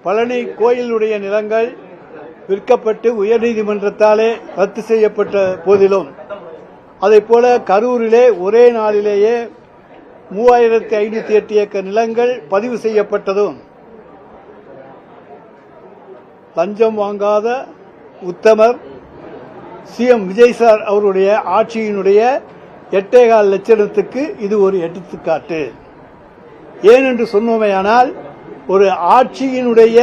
பழனி கோயிலுடைய நிலங்கள் விற்கப்பட்டு உயர்நீதிமன்றத்தாலே ரத்து செய்யப்பட்ட போதிலும் அதைப்போல கரூரிலே ஒரே நாளிலேயே 3508 ஏக்கர் நிலங்கள் பதிவு செய்யப்பட்டதும் லஞ்சம் வாங்காத உத்தமர் சிஎம் விஜய் சார் அவருடைய ஆட்சியினுடைய 8.25 லட்சத்துக்கு இது ஒரு எடுத்துக்காட்டு. ஏனென்று சொன்னோமேயானால் ஒரு ஆட்சியினுடைய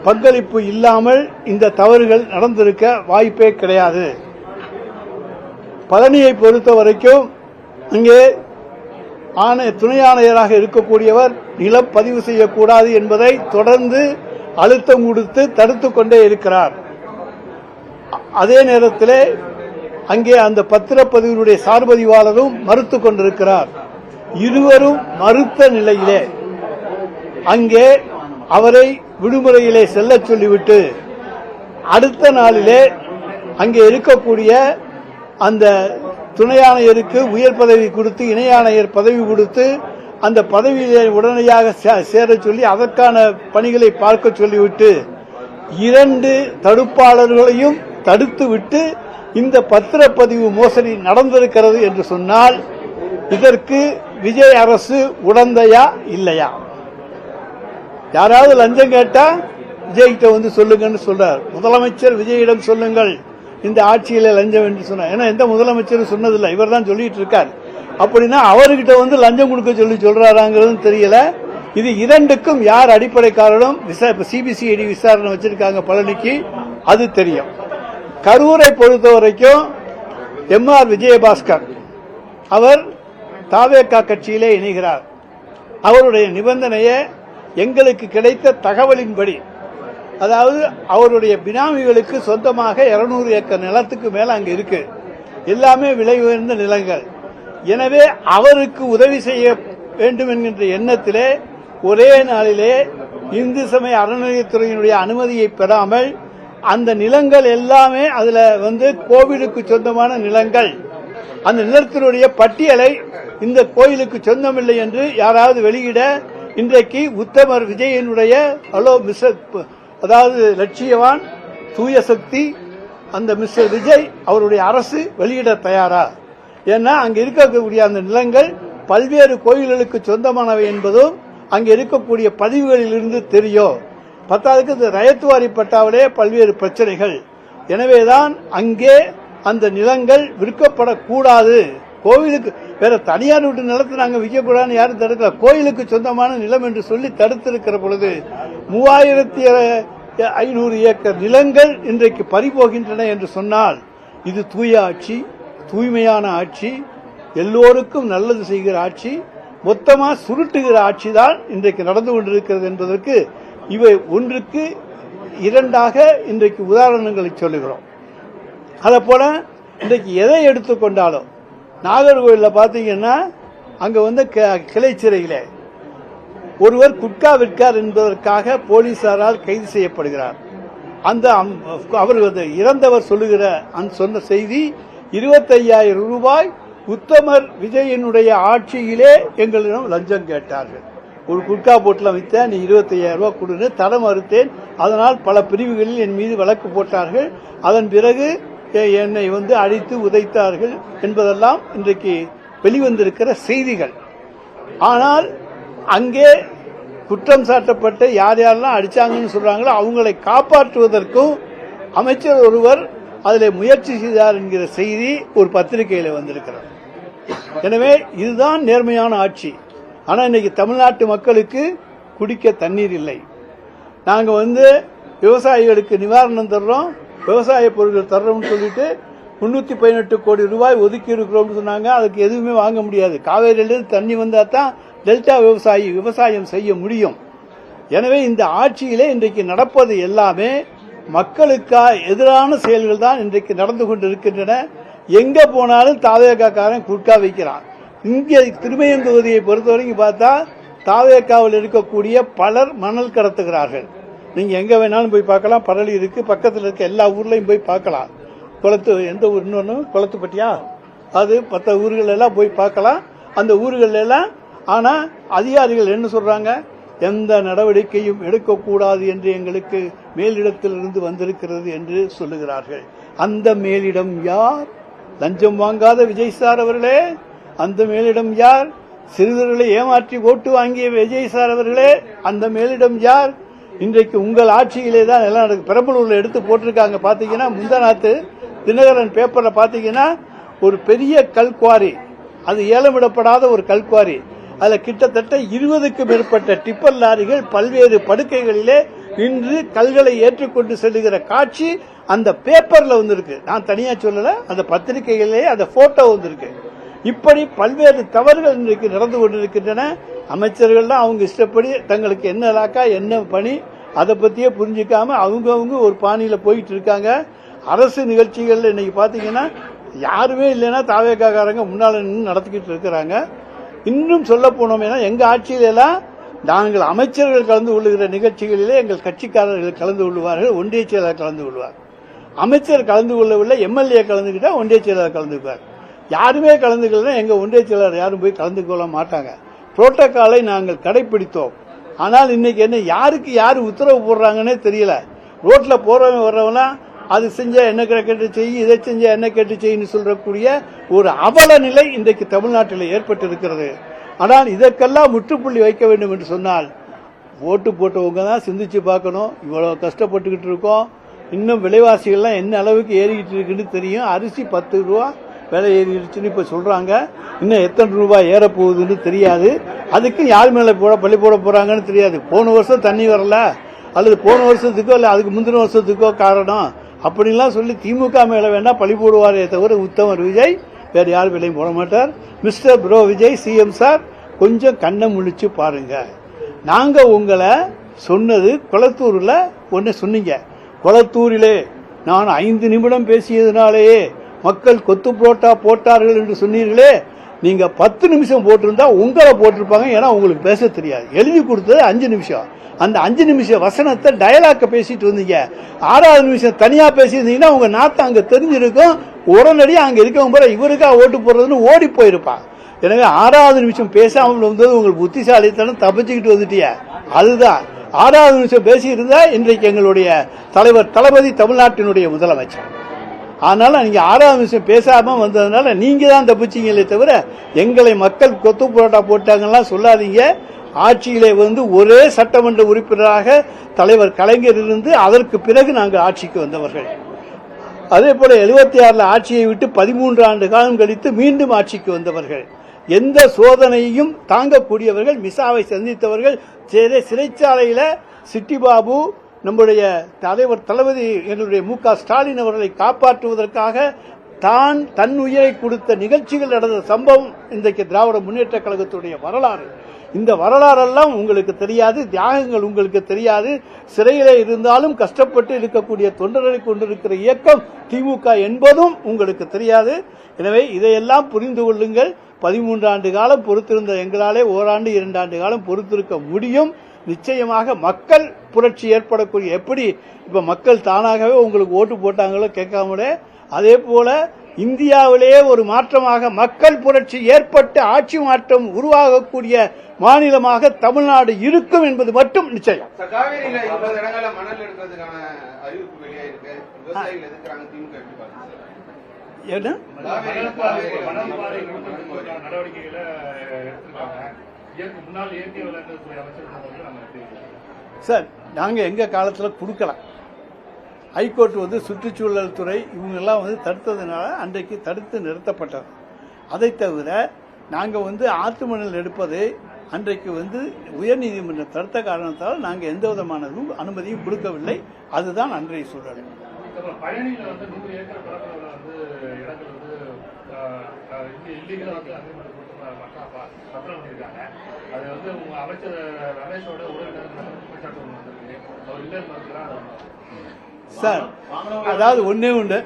பங்களிப்பு இல்லாமல் இந்த தவறுகள் நடந்திருக்க வாய்ப்பே கிடையாது. பழனியை பொறுத்த வரைக்கும் இங்கே துணை ஆணையராக இருக்கக்கூடியவர் நிலம் பதிவு செய்யக்கூடாது என்பதை தொடர்ந்து அழுத்தம் கொடுத்து தடுத்துக் கொண்டே இருக்கிறார். அதே நேரத்தில் அங்கே அந்த பத்திரப்பதிவினுடைய சார்பதிவாளரும் மறுத்துக் கொண்டிருக்கிறார். இருவரும் மறுத்த நிலையிலே அங்கே அவரை விடுமுறையிலே செல்ல சொல்லிவிட்டு அடுத்த நாளிலே அங்கே இருக்கக்கூடிய அந்த துணை ஆணையருக்கு உயர் பதவி கொடுத்து இணை ஆணையர் பதவி கொடுத்து அந்த பதவியிலே உடனடியாக சேர சொல்லி அதற்கான பணிகளை பார்க்க சொல்லிவிட்டு 2 தடுப்பாளர்களையும் தடுத்துவிட்டு இந்த பத்திரப்பதிவு மோசடி நடந்திருக்கிறது என்று சொன்னால் இதற்கு விஜய் அரசு உடந்தையா இல்லையா? யாராவது லஞ்சம் கேட்டா விஜய்கிட்ட வந்து சொல்லுங்கன்னு சொல்றார். முதலமைச்சர் விஜயிடம் சொல்லுங்கள் இந்த ஆட்சியில லஞ்சம் என்று சொன்னார். ஏன்னா எந்த முதலமைச்சரும் சொன்னதில்லை, இவர் தான் சொல்லிட்டு இருக்கார். அப்படின்னா அவர்கிட்ட வந்து லஞ்சம் கொடுக்க சொல்றாராங்கிறது தெரியல. இது 2க்கும் யார் அடிப்படை காரணம்? சிபிசிஐடி விசாரணை வச்சிருக்காங்க பழனிக்கு, அது தெரியும். கரூரை பொறுத்த வரைக்கும் MR விஜயபாஸ்கர் அவர் தாவேகா கட்சியிலே இணைகிறார். அவருடைய நிபந்தனையை எங்களுக்கு கிடைத்த தகவலின்படி, அதாவது அவருடைய பினாமிகளுக்கு சொந்தமாக 200 ஏக்கர் நிலத்துக்கு மேல அங்க இருக்கு, எல்லாமே விலை உயர்ந்த நிலங்கள். எனவே அவருக்கு உதவி செய்ய வேண்டும் என்கின்ற எண்ணத்திலே ஒரே நாளிலே இந்து சமய அறநிலையத்துறையினுடைய அனுமதியை பெறாமல் அந்த நிலங்கள் எல்லாமே அதுல வந்து கோவிலுக்கு சொந்தமான நிலங்கள், அந்த நிலத்தினுடைய பட்டியலை இந்த கோயிலுக்கு சொந்தமில்லை என்று யாராவது வெளியிட இன்றைக்கு உத்தமர் விஜயனுடைய அதாவது லட்சியவான் தூய சக்தி அந்த மிஸ்டர் விஜய் அவருடைய அரசு வெளியிட தயாரா? ஏன்னா அங்க இருக்கக்கூடிய அந்த நிலங்கள் பல்வேறு கோயில்களுக்கு சொந்தமானவை என்பதும் அங்க இருக்கக்கூடிய பதிவுகளில் இருந்து தெரியும். பத்தாவதுக்கு இந்த ரயத்துவாரி பட்டாவிலே பல்வேறு பிரச்சனைகள். எனவேதான் அங்கே அந்த நிலங்கள் விற்கப்படக்கூடாது. கோவிலுக்கு வேற தனியார் வீட்டு நிலத்தை நாங்க விற்கக்கூடாதுன்னு யாரும் தடுக்கல. கோயிலுக்கு சொந்தமான நிலம் என்று சொல்லி தடுத்திருக்கிற பொழுது 3500 ஏக்கர் நிலங்கள் இன்றைக்கு பறிபோகின்றன என்று சொன்னால் இது தூய ஆட்சி, தூய்மையான ஆட்சி, எல்லோருக்கும் நல்லது செய்கிற ஆட்சி, மொத்தமா சுருட்டுகிற ஆட்சி தான் இன்றைக்கு நடந்து கொண்டிருக்கிறது என்பதற்கு இவை 1க்கு 2ஆக இன்றைக்கு உதாரணங்களை சொல்லுகிறோம். அதை போல இன்றைக்கு எதை எடுத்துக்கொண்டாலும் நாகர்கோவிலில் பார்த்தீங்கன்னா அங்க வந்து கிளை சிறையிலே ஒருவர் குட்கா விற்கார் என்பதற்காக போலீசாரால் கைது செய்யப்படுகிறார். அந்த அவர் இறந்தவர் சொல்லுகிற சொன்ன செய்தி 25,000 ரூபாய் உத்தமர் விஜயனுடைய ஆட்சியிலே எங்களிடம் லஞ்சம் கேட்டார்கள். ஒரு குட்கா போட்டில் வித்தேன், நீ 25,000 ரூபாய் கொடுன்னு தர மறுத்தேன். அதனால் பல பிரிவுகளில் என் மீது வழக்கு போட்டார்கள். அதன் பிறகு என்னை வந்து அடித்து உதைத்தார்கள் என்பதெல்லாம் இன்றைக்கு வெளிவந்திருக்கிற செய்திகள். ஆனால் அங்கே குற்றம் சாட்டப்பட்ட யார் யாரெல்லாம் அடிச்சாங்கன்னு சொல்றாங்களோ அவங்களை காப்பாற்றுவதற்கும் அமைச்சர் ஒருவர் அதில் முயற்சி செய்தார் என்கிற செய்தி ஒரு பத்திரிகையில் வந்திருக்கிறது. எனவே இதுதான் நேர்மையான ஆட்சி. ஆனா இன்னைக்கு தமிழ்நாட்டு மக்களுக்கு குடிக்க தண்ணீர் இல்லை. நாங்க வந்து விவசாயிகளுக்கு நிவாரணம் தர்றோம், விவசாய பொருட்கள் தர்றோம்னு சொல்லிட்டு 318 கோடி ரூபாய் ஒதுக்கி இருக்கிறோம் சொன்னாங்க. அதுக்கு எதுவுமே வாங்க முடியாது. காவேரியிலிருந்து தண்ணி வந்தா தான் டெல்டா விவசாயி விவசாயம் செய்ய முடியும். எனவே இந்த ஆட்சியிலே இன்றைக்கு நடப்பது எல்லாமே மக்களுக்கு எதிரான செயல்கள் தான் இன்றைக்கு நடந்து கொண்டிருக்கின்றன. எங்க போனாலும் தாவேகாக்காரன் குட்கா வைக்கிறான். இங்கே திருமயம் தொகுதியை பொறுத்தவரைக்கும் பார்த்தா தாவேகாவில் இருக்கக்கூடிய பலர் மணல் கடத்துகிறார்கள். நீங்க எங்க வேணாலும் போய் பார்க்கலாம். பரளி இருக்கு, பக்கத்தில் இருக்க எல்லா ஊர்லயும் போய் பார்க்கலாம். குளத்து எந்த ஊர் இன்னொன்னு குளத்துப்பட்டியா, அது 10 ஊர்கள் எல்லாம் போய் பார்க்கலாம். அந்த ஊர்கள் எல்லாம் ஆனா அதிகாரிகள் என்ன சொல்றாங்க, எந்த நடவடிக்கையும் எடுக்கக்கூடாது என்று எங்களுக்கு மேலிடத்திலிருந்து வந்திருக்கிறது என்று சொல்லுகிறார்கள். அந்த மேலிடம் யார்? லஞ்சம் வாங்காத விஜய் சார் அவர்களே, அந்த மேலிடம் யார்? சிறுவர்களை ஏமாற்றி ஓட்டு வாங்கிய விஜய் சார் அவர்களே, அந்த மேலிடம் யார்? இன்றைக்கு உங்கள் ஆட்சியிலே தான் எல்லாம் நடக்குது. பெரம்பலூர்ல எடுத்து போட்டிருக்காங்க. பாத்தீங்கன்னா முந்தநாத்து தினகரன் பேப்பர்ல பாத்தீங்கன்னா ஒரு பெரிய கல்குவாரி, அது ஏலமிடப்படாத ஒரு கல்குவாரி, அதுல கிட்டத்தட்ட 20க்கும் மேற்பட்ட டிப்பர் லாரிகள் பல்வேறு படுக்கைகளிலே நின்று கல்களை ஏற்றுக்கொண்டு செல்லுகிற காட்சி அந்த பேப்பர்ல வந்திருக்கு. நான் தனியா சொல்லல, அந்த பத்திரிகைகளிலே அந்த போட்டோ வந்திருக்கு. இப்படி பல்வேறு தவறுகள் இன்றைக்கு நடந்து கொண்டிருக்கின்றன. அமைச்சர்கள் தான் அவங்க இஷ்டப்படி தங்களுக்கு என்ன இலாக்கா என்ன பணி அதை பத்தியே புரிஞ்சுக்காம அவங்கவுங்க ஒரு பாணியில போயிட்டு இருக்காங்க. அரசு நிகழ்ச்சிகள் இன்னைக்கு பாத்தீங்கன்னா யாருமே இல்லைன்னா தாவேக்காரங்க முன்னால நின்று நடத்திக்கிட்டு இருக்கிறாங்க. இன்னும் சொல்ல போனோம்னா எங்க ஆட்சியிலாம் நாங்கள் அமைச்சர்கள் கலந்து கொள்ளுகிற நிகழ்ச்சிகளிலே எங்கள் கட்சிக்காரர்கள் கலந்து கொள்வார்கள், ஒன்றிய செயலாளர் கலந்து கொள்வார். அமைச்சர் கலந்து கொள்ளவில்லை, எம்எல்ஏ கலந்துக்கிட்டா ஒன்றிய செயலாளர் கலந்துக்குவார். யாருமே கலந்துக்கலன்னா எங்க ஒன்றிய செயலாளர் யாரும் போய் கலந்து கொள்ள மாட்டாங்க. புரோட்டோகாலை நாங்கள் கடைபிடித்தோம். ஆனால் இன்னைக்கு என்ன யாருக்கு யாரு உத்தரவு போடுறாங்கன்னே தெரியல. ரோட்ல போறவங்க வர்றவங்களாம் அது செஞ்சா என்ன கேட்டு செய், இதை செஞ்சா என்ன கேட்டு செய்யு சொல்றக்கூடிய ஒரு அவல நிலை இன்றைக்கு தமிழ்நாட்டில் ஏற்பட்டிருக்கிறது. ஆனால் இதற்கெல்லாம் முற்றுப்புள்ளி வைக்க வேண்டும் என்று சொன்னால் ஓட்டு போட்டவங்க தான் சிந்திச்சு பார்க்கணும். இவ்வளவு கஷ்டப்பட்டுக்கிட்டு இருக்கோம், இன்னும் விலைவாசிகள்லாம் என்ன அளவுக்கு ஏறிக்கிட்டு இருக்குன்னு தெரியும். அரிசி 10 ரூபா விலை ஏறிடுச்சுன்னு இப்ப சொல்றாங்க. இன்னும் எத்தனை ரூபாய் ஏற போகுதுன்னு தெரியாது. அதுக்கு யார் மேல பள்ளி போட போறாங்கன்னு தெரியாது. போன வருஷம் தண்ணி வரல, அல்லது போன வருஷத்துக்கோ இல்ல அதுக்கு முந்தின வருஷத்துக்கோ காரணம் அப்படின்லாம் சொல்லி திமுக மேல வேண்டாம் பழி போடுவாரே தவிர உத்தமர் விஜய் வேற யார் விலையும் போட மாட்டார். Mister bro Vijay CM sir கொஞ்சம் கண்ணை முழிச்சு பாருங்க. நாங்க உங்களை சொன்னது கொளத்தூர்ல ஒன்னு சொன்னீங்க. கொளத்தூரிலே நான் 5 நிமிடம் பேசியதுனாலேயே மக்கள் கொத்து புரோட்டா போட்டார்கள் என்று சொன்னீர்களே, நீங்க 10 நிமிஷம் போட்டிருந்தா உங்களை போட்டிருப்பாங்க. ஏன்னா உங்களுக்கு பேச தெரியாது. எழுதி கொடுத்தது 5 நிமிஷம். அந்த 5 நிமிஷ வசனத்தை டயலாக்க பேசிட்டு வந்தீங்க. 6வது நிமிஷம் தனியா பேசியிருந்தீங்கன்னா உங்க நாத்தம் அங்க தெரிஞ்சிருக்கும். உடனடியாக அங்க இருக்கவங்க போற இவருக்கா ஓட்டு போடுறதுன்னு ஓடி போயிருப்பான். எனவே 6வது நிமிஷம் பேசாமல் வந்தது உங்களுக்கு புத்திசாலித்தனம், தப்பிச்சுக்கிட்டு வந்துட்டிய. அதுதான் 6வது நிமிஷம் பேசியிருந்தா இன்றைக்கு எங்களுடைய தலைவர் தளபதி தமிழ்நாட்டினுடைய முதலமைச்சர். அதனால நீங்க 6வது நிமிஷம் பேசாம வந்ததுனால நீங்க தான் தப்பிச்சீங்களே தவிர எங்களை மக்கள் கொத்து புரோட்டா போட்டாங்கன்னா சொல்லாதீங்க. ஆட்சியிலே ஒரே சட்டமன்ற உறுப்பினராக தலைவர் கலைஞர் இருந்து அதற்கு பிறகு நாங்கள் ஆட்சிக்கு வந்தவர்கள். அதே போல 76 ஆட்சியை விட்டு 13 ஆண்டு காலம் கழித்து மீண்டும் ஆட்சிக்கு வந்தவர்கள். எந்த சோதனையையும் தாங்கக்கூடியவர்கள், மிசாவை சந்தித்தவர்கள். சிறைச்சாலையில சிட்டிபாபு நம்முடைய தலைவர் தளபதி எங்களுடைய மு.க. ஸ்டாலின் அவர்களை காப்பாற்றுவதற்காக தன் உயிரை கொடுத்த நிகழ்ச்சிகள் நடந்த சம்பவம் இன்றைக்கு திராவிட முன்னேற்ற கழகத்துடைய வரலாறு. இந்த வரலாறெல்லாம் உங்களுக்கு தெரியாது, தியாகங்கள் உங்களுக்கு தெரியாது. சிறையிலே இருந்தாலும் கஷ்டப்பட்டு இருக்கக்கூடிய தொண்டர்களை கொண்டிருக்கிற இயக்கம் திமுக என்பதும் உங்களுக்கு தெரியாது. எனவே இதையெல்லாம் புரிந்து கொள்ளுங்கள். 13 ஆண்டு காலம் பொறுத்திருந்த எங்களாலே ஓராண்டு 2 ஆண்டு காலம் பொறுத்திருக்க முடியும். நிச்சயமாக மக்கள் புரட்சி ஏற்படக்கூடிய, எப்படி இப்ப மக்கள் தானாகவே உங்களுக்கு ஓட்டு போட்டாங்களோ கேட்காமலே, அதே போல இந்தியாவிலேயே ஒரு மாற்றமாக மக்கள் புரட்சி ஏற்பட்டு ஆட்சி மாற்றம் உருவாகக்கூடிய மாநிலமாக தமிழ்நாடு இருக்கும் என்பது மட்டும் நிச்சயம். சார் நாங்க எங்க காலத்துல கொடுக்கலாம். ஹைகோர்ட் சுற்றுச்சூழல் துறை இவங்கெல்லாம் தடுத்ததுனால அன்றைக்கு தடுத்து நிறுத்தப்பட்டது. அதை தவிர நாங்க ஆற்று மணல் எடுப்பது அன்றைக்கு உயர்நீதிமன்றம் தடுத்த காரணத்தால் நாங்க எந்த விதமான அனுமதியும் கொடுக்கவில்லை. அதுதான் அன்றைய சூழல். சார் அதாவது ஒன்னே உண்டு,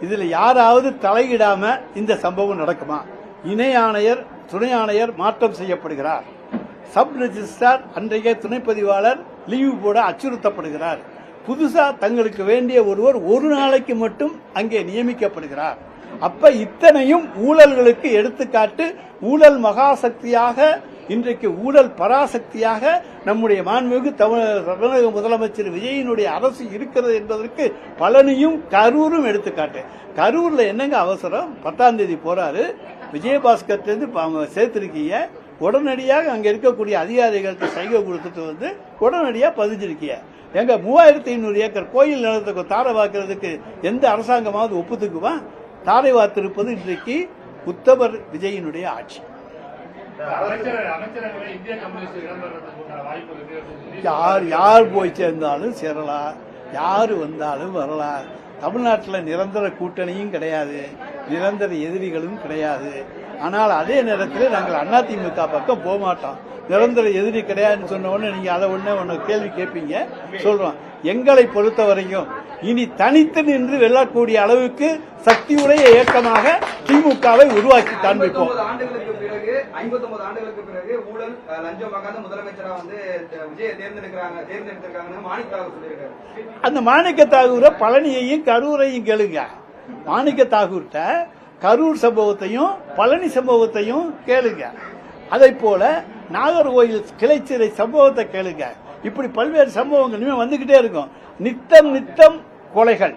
இதுல யாராவது தலையிடாம இந்த சம்பவம் நடக்குமா? இணை ஆணையர் துணை ஆணையர் மாற்றம் செய்யப்படுகிறார். சப் ரெஜிஸ்ட்ரார் அன்றைய துணைப்பதிவாளர் லீவு போட அச்சுறுத்தப்படுகிறார். புதுசா தங்களுக்கு வேண்டிய ஒருவர் ஒரு நாளைக்கு மட்டும் அங்கே நியமிக்கப்படுகிறார். அப்ப இத்தனையும் ஊழல்களுக்கு எடுத்துக்காட்டு. ஊழல் மகாசக்தியாக, இன்றைக்கு ஊழல் பராசக்தியாக நம்முடைய மாண்புமிகு தமிழக முதலமைச்சர் விஜயினுடைய அரசு இருக்கிறது என்பதற்கு பழனியும் கரூரும் எடுத்துக்காட்டு. கரூர்ல என்னங்க அவசரம்? 10ஆம் தேதி போறாரு, விஜயபாஸ்கர் சேர்த்திருக்கீங்க, உடனடியாக அங்க இருக்கக்கூடிய அதிகாரிகளுக்கு சைகை கொடுத்துட்டு வந்து உடனடியாக பதிஞ்சிருக்கீங்க. எங்க 3500 ஏக்கர் கோயில் நிலத்துக்கு தாரை வாக்குறதுக்கு எந்த அரசாங்கமாவது ஒப்புத்துக்குவா? தாரை வாத்திருப்பது இன்றைக்கு உத்தமர் விஜயினுடைய ஆட்சி. யார் போய் சேர்ந்தாலும் சேரலாம், யாரு வந்தாலும் வரலாம். தமிழ்நாட்டில் நிரந்தர கூட்டணியும் கிடையாது, நிரந்தர எதிரிகளும் கிடையாது. ஆனால் அதே நேரத்தில் நாங்கள் அதிமுக பக்கம் போக மாட்டோம். நிரந்தர எதிரி கிடையாதுன்னு சொன்ன உடனே நீங்க அதை ஒன்னு கேள்வி கேட்பீங்க. சொல்றோம், எங்களை பொறுத்த வரைக்கும் இனி தனித்து நின்று வெல்லக்கூடிய அளவுக்கு சக்தியுடைய இயக்கமாக திமுகவை உருவாக்கி காண்பிப்போம். 59 ஆண்டுகளுக்கு பிறகு ஊழல் லஞ்சம் வாங்காத முதலமைச்சரா வந்து விஜயை தேர்ந்தெடுத்திருக்காங்கன்னு மாணிக்க தாகூர் சொல்லியிருக்காரு. அந்த மாணிக்க தாகூரை பழனியையும் கரூரையும் கேளுங்க. மாணிக்க தாகூர்கிட்ட கரூர் சம்பவத்தையும் பழனி சம்பவத்தையும் கேளுங்க. அதை போல நாகர்கோயில் கிளைச்சிறை சம்பவத்தை கேளுங்க. இப்படி பல்வேறு சம்பவங்கள் வந்துகிட்டே இருக்கும். நித்தம் நித்தம் கொலைகள்,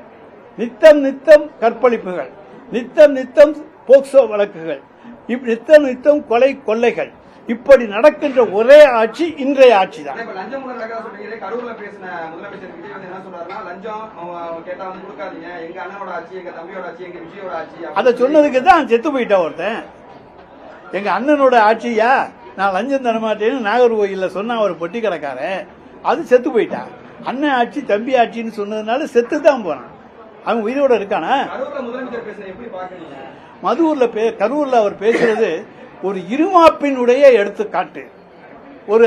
நித்தம் நித்தம் கற்பழிப்புகள், நித்தம் நித்தம் போக்சோ வழக்குகள், நித்தம் நித்தம் கொலை கொள்ளைகள், இப்படி நடக்கின்ற ஒரே ஆட்சி இன்றைய ஆட்சி தான். கரூர்ல பேசின முதலமைச்சர் விஜய் வந்து என்ன சொல்றாருன்னா, லஞ்சம் கேட்டா வந்து கொடுக்காதீங்க, எங்க அண்ணனோட ஆட்சி, எங்க தம்பியோட ஆட்சி, எங்க விஜயோட ஆட்சி. அதை சொன்னதுக்கு தான் செத்து போயிட்டா ஒருத்தன். எங்க அண்ணனோட ஆட்சியா, நான் லஞ்சம் தரமாட்டேன்னு நாகர்கோயில்ல சொன்ன ஒரு பொட்டி கடைக்காரன், அது செத்து போயிட்டான். அண்ணன் ஆட்சி தம்பி ஆட்சின்னு சொன்னதுனால செத்து தான் போனான். அவன் உயிரோட இருக்கானா? கரூர்ல அவர் பேசுறது ஒரு இருமாப்பினுடைய எடுத்துக்காட்டு. ஒரு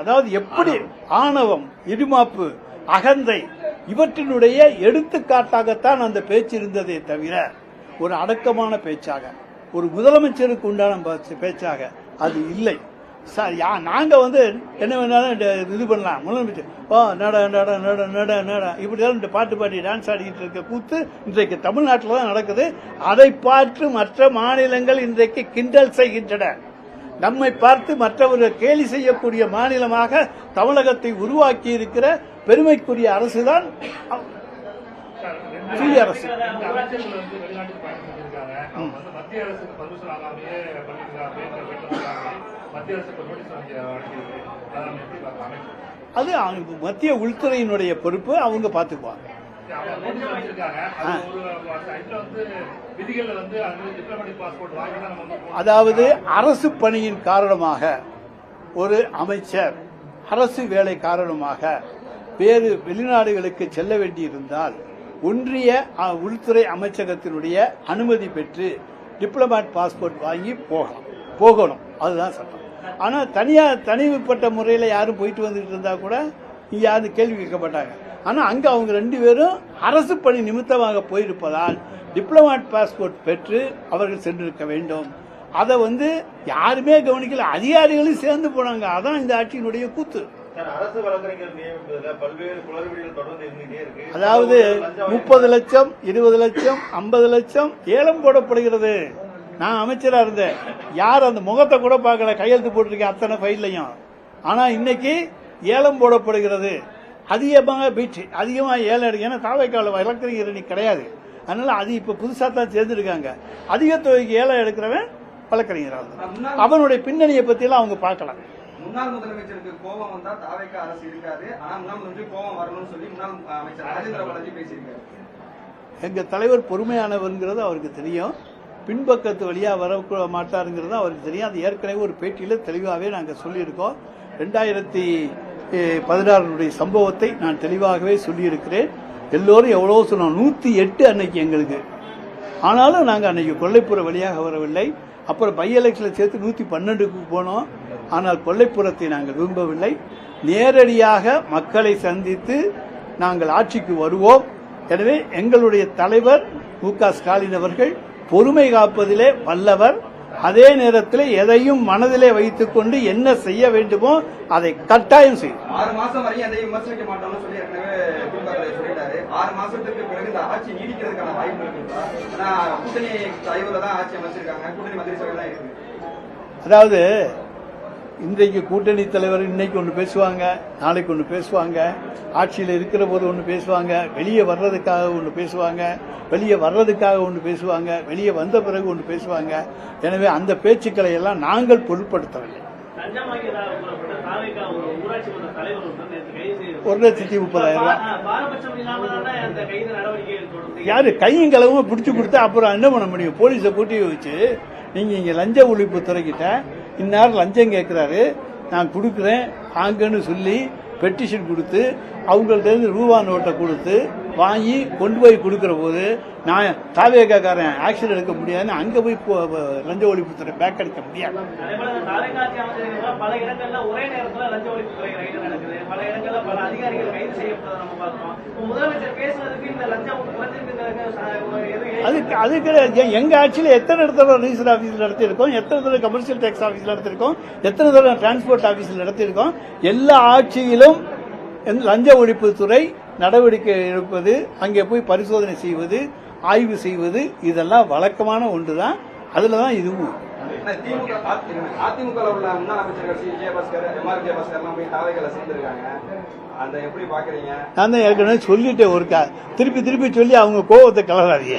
அதாவது எப்படி ஆணவம், இருமாப்பு, அகந்தை இவற்றினுடைய எடுத்துக்காட்டாகத்தான் அந்த பேச்சு இருந்ததே தவிர ஒரு அடக்கமான பேச்சாக, ஒரு முதலமைச்சருக்கு உண்டான பேச்சாக அது இல்லை. நாங்க என்ன வேணாலும் இது பண்ணலாம். முதலமைச்சர் நட நட நட நட நட இப்படி பாட்டு பாடி டான்ஸ் ஆடிக்கிட்டு இருக்க கூத்து இன்றைக்கு தமிழ்நாட்டில் தான் நடக்குது. அதை பார்த்து மற்ற மாநிலங்கள் இன்றைக்கு கிண்டல் செய்கின்றன. நம்மை பார்த்து மற்றவர்கள் கேலி செய்யக்கூடிய மாநிலமாக தமிழகத்தை உருவாக்கி இருக்கிற பெருமைக்குரிய அரசுதான் சூரிய அரசு. அது மத்திய உள்துறையினுடைய பொறுப்பு, அவங்க பாத்துக்குவாங்க. அதாவது அரசு பணியின் காரணமாக ஒரு அமைச்சர் அரசு வேலை காரணமாக வேறு வெளிநாடுகளுக்கு செல்ல வேண்டியிருந்தால் ஒன்றிய உள்துறை அமைச்சகத்தினுடைய அனுமதி பெற்று டிப்ளமேட் பாஸ்போர்ட் வாங்கி போகணும். அதுதான் சட்டம். ஆனா தனிப்பட்ட முறையில் யாரும் போயிட்டு வந்துட்டு இருந்தா கூட இங்க யாரும் கேள்வி கேட்க மாட்டாங்க. ஆனா அங்க அவங்க 2 பேரும் அரசு பணி நிமித்தமாக போயிருப்பதால் டிப்ளமேட் பாஸ்போர்ட் பெற்று அவர்கள் சென்றிருக்க வேண்டும். அதை யாருமே கவனிக்கல, அதிகாரிகளும் சேர்ந்து போனாங்க. அதான் இந்த ஆட்சியினுடைய கூத்து. அரசு வழக்கறிஞர் நியமிப்பதில் பல்வேறு குளறுபடிகள் தொடர்ந்து இருந்துட்டே இருக்கு. அதாவது 30 லட்சம், 20 லட்சம், 50 லட்சம் ஏலம் போடப்படுகிறது. நான் அமைச்சரா இருந்தேன், யார் அந்த முகத்தை கூட பார்க்கல, கையெழுத்து போட்டிருக்கேன் அத்தனை ஃபைல்லையும். ஆனா இன்னைக்கு ஏலம் போடப்படுகிறது. அதிகமா ஏலம் எடுக்க, ஏன்னா தாவைக்கால வழக்கறிஞர் கிடையாது. அதனால அது இப்ப புதுசா தான் சேர்ந்துருக்காங்க. அதிக தொகைக்கு ஏலம் எடுக்கிறவன் வழக்கறிஞர். அவனுடைய பின்னணியை பத்தி எல்லாம் அவங்க பார்க்கலாம். முன்னாள் முதலமைச்சருக்கு கோபம் வந்தா தாவைக்கா அரசு இருக்காது, ஆனா முன்னாள் முதலமைச்சர் கோபம் வரணும்னு சொல்லி முன்னாள் அமைச்சர் ராஜேந்திர பாலாஜி பேசியிருக்காரு. எங்க தலைவர் பொறுமையானவர்ங்கிறது அவருக்கு தெரியும், பின்பக்கத்து வழியா வர மாட்டாருங்கிறது அவருக்கு தெரியும். அது ஏற்கனவே ஒரு பேட்டியில தெளிவாகவே நாங்கள் சொல்லியிருக்கோம். 2016 சம்பவத்தை நான் தெளிவாகவே சொல்லியிருக்கிறேன். எல்லோரும் எவ்வளவு சொன்னோம், 108 அன்னைக்கு எங்களுக்கு. ஆனாலும் நாங்கள் அன்னைக்கு கொல்லைப்புற வழியாக வரவில்லை. அப்புறம் பை எலெக்ஷனில் சேர்த்து 112க்கு போனோம். ஆனால் கொல்லைப்புறத்தை நாங்கள் விரும்பவில்லை. நேரடியாக மக்களை சந்தித்து நாங்கள் ஆட்சிக்கு வருவோம். எனவே எங்களுடைய தலைவர் மு.க. ஸ்டாலின் அவர்கள் பொறுமை காப்பதிலே வல்லவர். அதே நேரத்தில் எதையும் மனதிலே வைத்துக் கொண்டு என்ன செய்ய வேண்டுமோ அதை கட்டாயம் செய்யும். 6 மாசம் வரையும் எதையும் விமர்சிக்க மாட்டோம்னு சொல்லி ஏற்கனவே திமுக தலைவர் சொல்லிட்டாரு. 6 மாசத்துக்கு பிறகு இந்த ஆட்சி நீடிக்கிறதுக்கான வாய்ப்பு இருக்கு. ஆனா கூட்டணி தலைவர்ல தான் ஆட்சி அமைச்சிருக்காங்க, கூட்டணி மந்திரி சபை தான் இருக்கு. அதாவது இன்றைக்கு கூட்டணி தலைவர் இன்னைக்கு ஒன்று பேசுவாங்க, நாளைக்கு ஒன்று பேசுவாங்க, ஆட்சியில் இருக்கிற போது ஒன்று பேசுவாங்க, வெளியே வர்றதுக்காக ஒன்று பேசுவாங்க, வெளியே வர்றதுக்காக ஒன்று பேசுவாங்க, வெளியே வந்த பிறகு ஒன்று பேசுவாங்க. எனவே அந்த பேச்சுக்களை எல்லாம் நாங்கள் பொருட்படுத்தவில்லை. 1,30,000 யாரு கையும் களவும் பிடிச்சு கொடுத்தா அப்புறம் என்ன பண்ண முடியும்? போலீஸை கூட்டி வச்சு நீங்க இங்க லஞ்ச ஒழிப்பு துறைக்கிட்ட இந்நேரம் லஞ்சம் கேட்கிறாரு, நான் கொடுக்குறேன் வாங்கன்னு சொல்லி பெட்டிஷன் கொடுத்து அவங்கள்ட்ட இருந்து ரூபா நோட்டை கொடுத்து வாங்கி கொண்டு போய் கொடுக்கிற போது நான் தாவேக்காரன் ஆக்ஷன் எடுக்க முடியாதுன்னு அங்க போய் லஞ்ச ஒழிப்புத்துறை பேக் அடிக்க முடியாது. பல இடங்கள்ல ஒரே நேரத்தில் லஞ்ச ஒழிப்புத்துறை ரைடு நடக்குது, பல இடங்கள்ல பல அதிகாரிகள் கைது செய்யப்படுறத நம்ம பார்க்கிறோம். முதலமைச்சர் பேசுறதுக்கு இந்த லஞ்சம் அதுக்கு எங்க ஆட்சியில் எத்தனை இடத்துல ரிஜிஸ்டர் ஆபீஸ்ல நடத்திருக்கோம், எத்தனை தடவை கமர்ஷியல் டேக்ஸ் ஆபீஸ்ல நடத்திருக்கோம், எத்தனை தடவை டிரான்ஸ்போர்ட் ஆபீஸ்ல நடத்திருக்கோம். எல்லா ஆட்சியிலும் லஞ்ச ஒழிப்புத்துறை நடவடிக்கை எடுப்பது, அங்கே போய் பரிசோதனை செய்வது, ஆய்வு செய்வது இதெல்லாம் வழக்கமான ஒன்றுதான். அதுலதான் இதுவும். அதிமுக உள்ள முன்னாள் அமைச்சர்கள் விஜயபாஸ்கர், MR விஜயபாஸ்கர் எல்லாம் போய் தாவைகளை சேர்ந்திருக்காங்க. அந்த எப்படி பாக்குறீங்க? நான் தான் ஏற்கனவே சொல்லிட்டேன், ஒருக்கா திருப்பி திருப்பி சொல்லி அவங்க கோபத்தை கலராதீங்க.